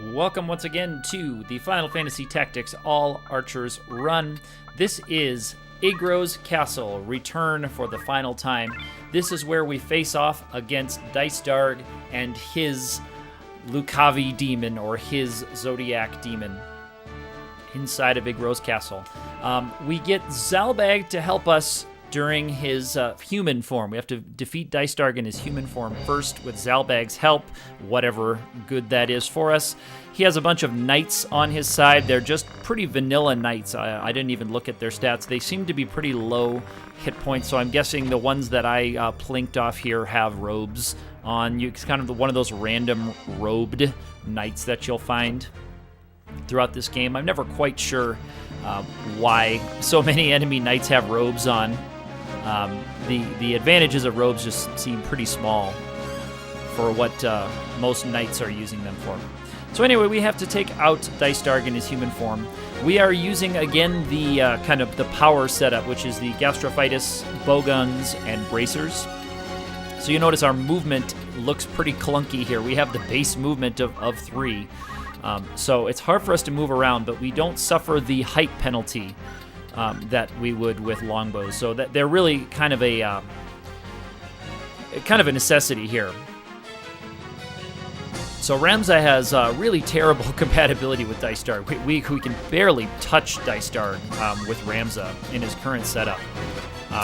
Welcome once again to the Final Fantasy Tactics All Archers Run. This is Igros Castle, return for the final time. This is where we face off against Dicedarg and his Lucavi demon, or his Zodiac demon, inside of Igros Castle. We get Zalbag to help us during his human form. We have to defeat Dicedarg in his human form first with Zalbag's help, whatever good that is for us. He has a bunch of knights on his side. They're just pretty vanilla knights. I didn't even look at their stats. They seem to be pretty low hit points, so I'm guessing the ones that I plinked off here have robes on. It's kind of one of those random robed knights that you'll find throughout this game. I'm never quite sure why so many enemy knights have robes on. The advantages of robes just seem pretty small for what most knights are using them for. So anyway, we have to take out Dicedarg in his human form. We are using, again, the kind of the power setup, which is the Gastrophytus, bowguns, and bracers. So you notice our movement looks pretty clunky here. We have the base movement of 3. So it's hard for us to move around, but we don't suffer the height penalty that we would with longbows. So that they're really kind of a necessity here. So Ramza has really terrible compatibility with Dicedarg. We can barely touch Dicedarg with Ramza in his current setup.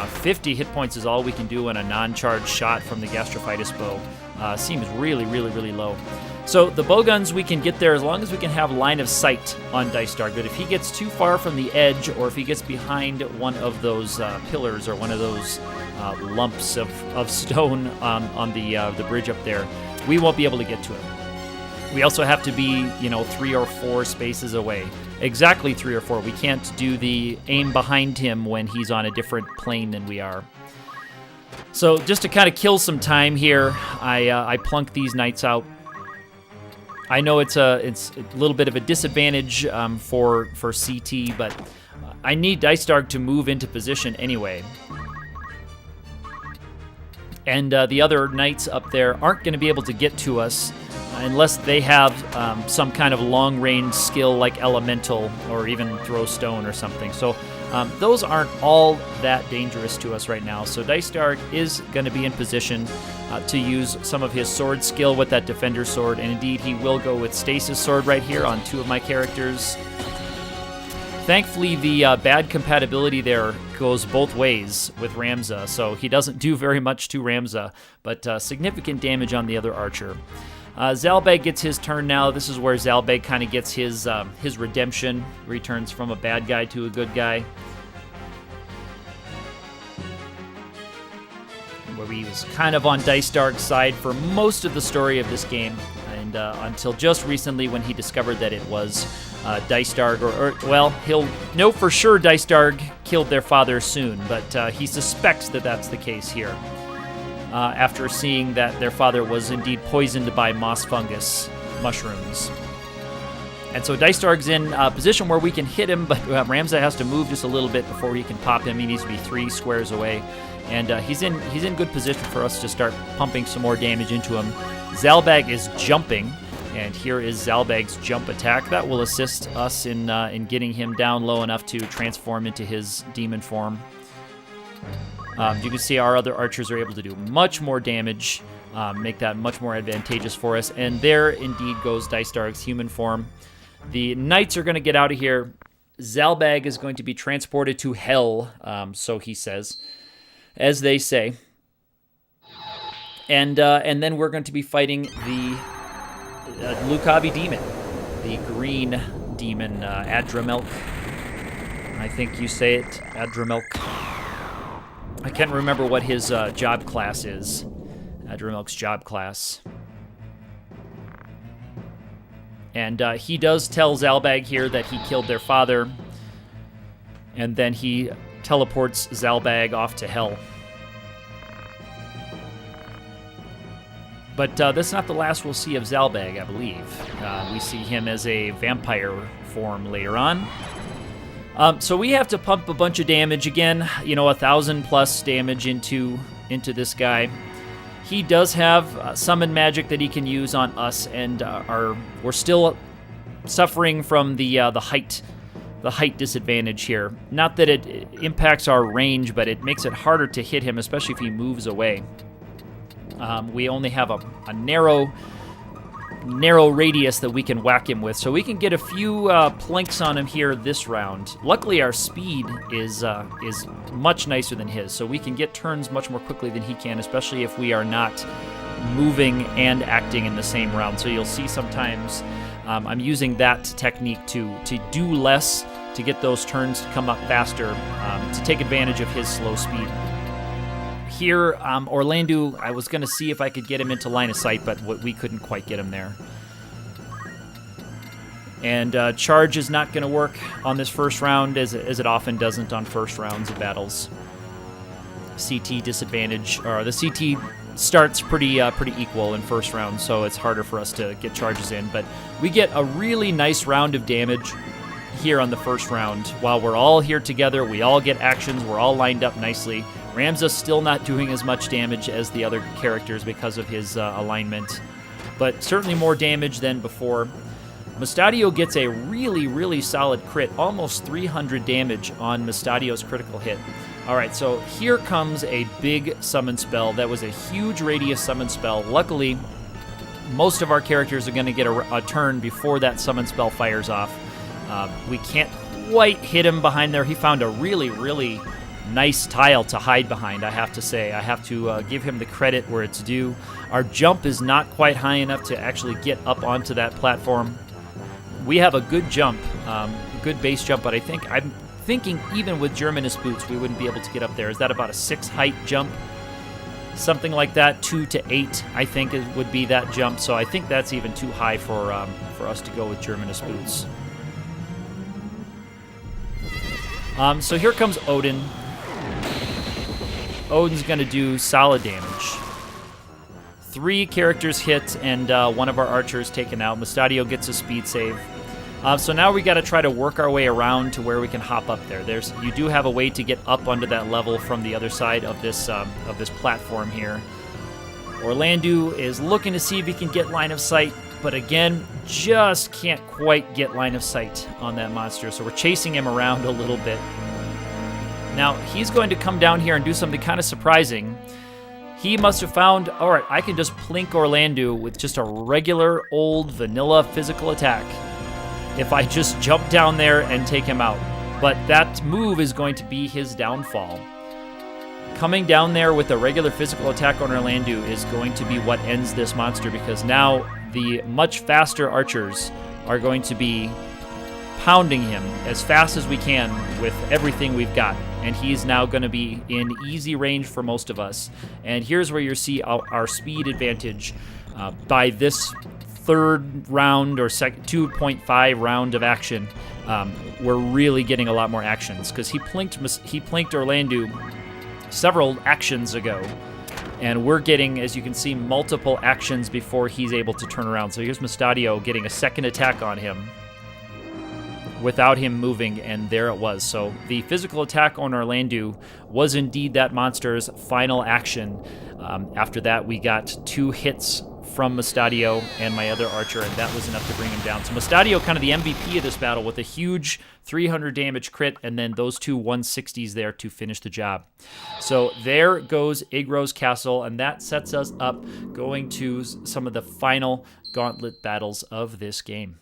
50 hit points is all we can do in a non-charged shot from the Gastrophytus bow. Seems really, really, really low. So the bowguns, we can get there as long as we can have line of sight on Dicedarg. But if he gets too far from the edge, or if he gets behind one of those pillars or one of those lumps of stone on the bridge up there, we won't be able to get to him. We also have to be, 3 or 4 spaces away. Exactly 3 or 4. We can't do the aim behind him when he's on a different plane than we are. So just to kind of kill some time here, I plunk these knights out. I know it's a little bit of a disadvantage for CT, but I need Dicedarg to move into position anyway. And the other knights up there aren't going to be able to get to us unless they have some kind of long-range skill like Elemental or even Throw Stone or something. So those aren't all that dangerous to us right now. So Dicedarg is going to be in position to use some of his sword skill with that Defender Sword, and indeed he will go with Stasis Sword right here on 2 of my characters. Thankfully, the bad compatibility there goes both ways with Ramza, so he doesn't do very much to Ramza, but significant damage on the other archer. Zalbag gets his turn now. This is where Zalbag kind of gets his redemption, returns from a bad guy to a good guy. Where he was kind of on Dicedarg's side for most of the story of this game, and until just recently when he discovered that it was Dicedarg, or he'll know for sure Dicedarg killed their father soon, but he suspects that that's the case here. After seeing that their father was indeed poisoned by moss fungus mushrooms. And so Dicedarg's in a position where we can hit him, but Ramza has to move just a little bit before we can pop him. He needs to be 3 squares away. And he's in good position for us to start pumping some more damage into him. Zalbag is jumping, and here is Zalbag's jump attack. That will assist us in getting him down low enough to transform into his demon form. You can see our other archers are able to do much more damage, make that much more advantageous for us. And there indeed goes Dicedarg's human form. The knights are going to get out of here. Zalbag is going to be transported to hell, so he says, as they say. And then we're going to be fighting the Lucavi demon, the green demon, Adramelk. I think you say it, Adramelk. I can't remember what his job class is. Adramelk's job class. And he does tell Zalbag here that he killed their father. And then he teleports Zalbag off to hell. But that's not the last we'll see of Zalbag, I believe. We see him as a vampire form later on. So we have to pump a bunch of damage again, 1,000 plus damage into this guy. He does have summon magic that he can use on us, and we're still suffering from the height disadvantage here. Not that it impacts our range, but it makes it harder to hit him, especially if he moves away. We only have a narrow radius that we can whack him with, so we can get a few planks on him here this round. Luckily, our speed is much nicer than his, so we can get turns much more quickly than he can, especially if we are not moving and acting in the same round. So you'll see sometimes I'm using that technique to do less, to get those turns to come up faster, to take advantage of his slow speed. Here, Orlando, I was going to see if I could get him into line of sight, but we couldn't quite get him there. And charge is not going to work on this first round, as it often doesn't on first rounds of battles. CT disadvantage, or the CT starts pretty equal in first round, so it's harder for us to get charges in. But we get a really nice round of damage here on the first round. While we're all here together, we all get actions, we're all lined up nicely. Ramza's still not doing as much damage as the other characters because of his alignment, but certainly more damage than before. Mustadio gets a really, really solid crit, almost 300 damage on Mustadio's critical hit. All right, so here comes a big summon spell. That was a huge radius summon spell. Luckily, most of our characters are going to get a turn before that summon spell fires off. We can't quite hit him behind there. He found a really, really nice tile to hide behind, I have to say. I have to give him the credit where it's due. Our jump is not quite high enough to actually get up onto that platform. We have a good jump, good base jump, but I'm thinking even with Germanist boots, we wouldn't be able to get up there. Is that about a 6 height jump? Something like that, 2 to 8, I think would be that jump. So I think that's even too high for us to go with Germanist boots. So here comes Odin. Odin's going to do solid damage. 3 characters hit, and one of our archers taken out. Mustadio gets a speed save. So now we got to try to work our way around to where we can hop up there. You do have a way to get up onto that level from the other side of this platform here. Orlando is looking to see if he can get line of sight, but again, just can't quite get line of sight on that monster. So we're chasing him around a little bit. Now, he's going to come down here and do something kind of surprising. He must have found, all right, I can just plink Orlando with just a regular old vanilla physical attack if I just jump down there and take him out. But that move is going to be his downfall. Coming down there with a regular physical attack on Orlando is going to be what ends this monster, because now the much faster archers are going to be pounding him as fast as we can with everything we've got, and he's now going to be in easy range for most of us. And here's where you see our speed advantage by this third round or 2.5 round of action. We're really getting a lot more actions because he plinked Orlando several actions ago, and we're getting, as you can see, multiple actions before he's able to turn around. So here's Mustadio getting a second attack on him without him moving, and there it was. So the physical attack on Orlando was indeed that monster's final action. After that, we got 2 hits from Mustadio and my other archer, and that was enough to bring him down. So Mustadio, kind of the MVP of this battle, with a huge 300 damage crit, and then those 2 160s there to finish the job. So there goes Igros Castle, and that sets us up going to some of the final gauntlet battles of this game.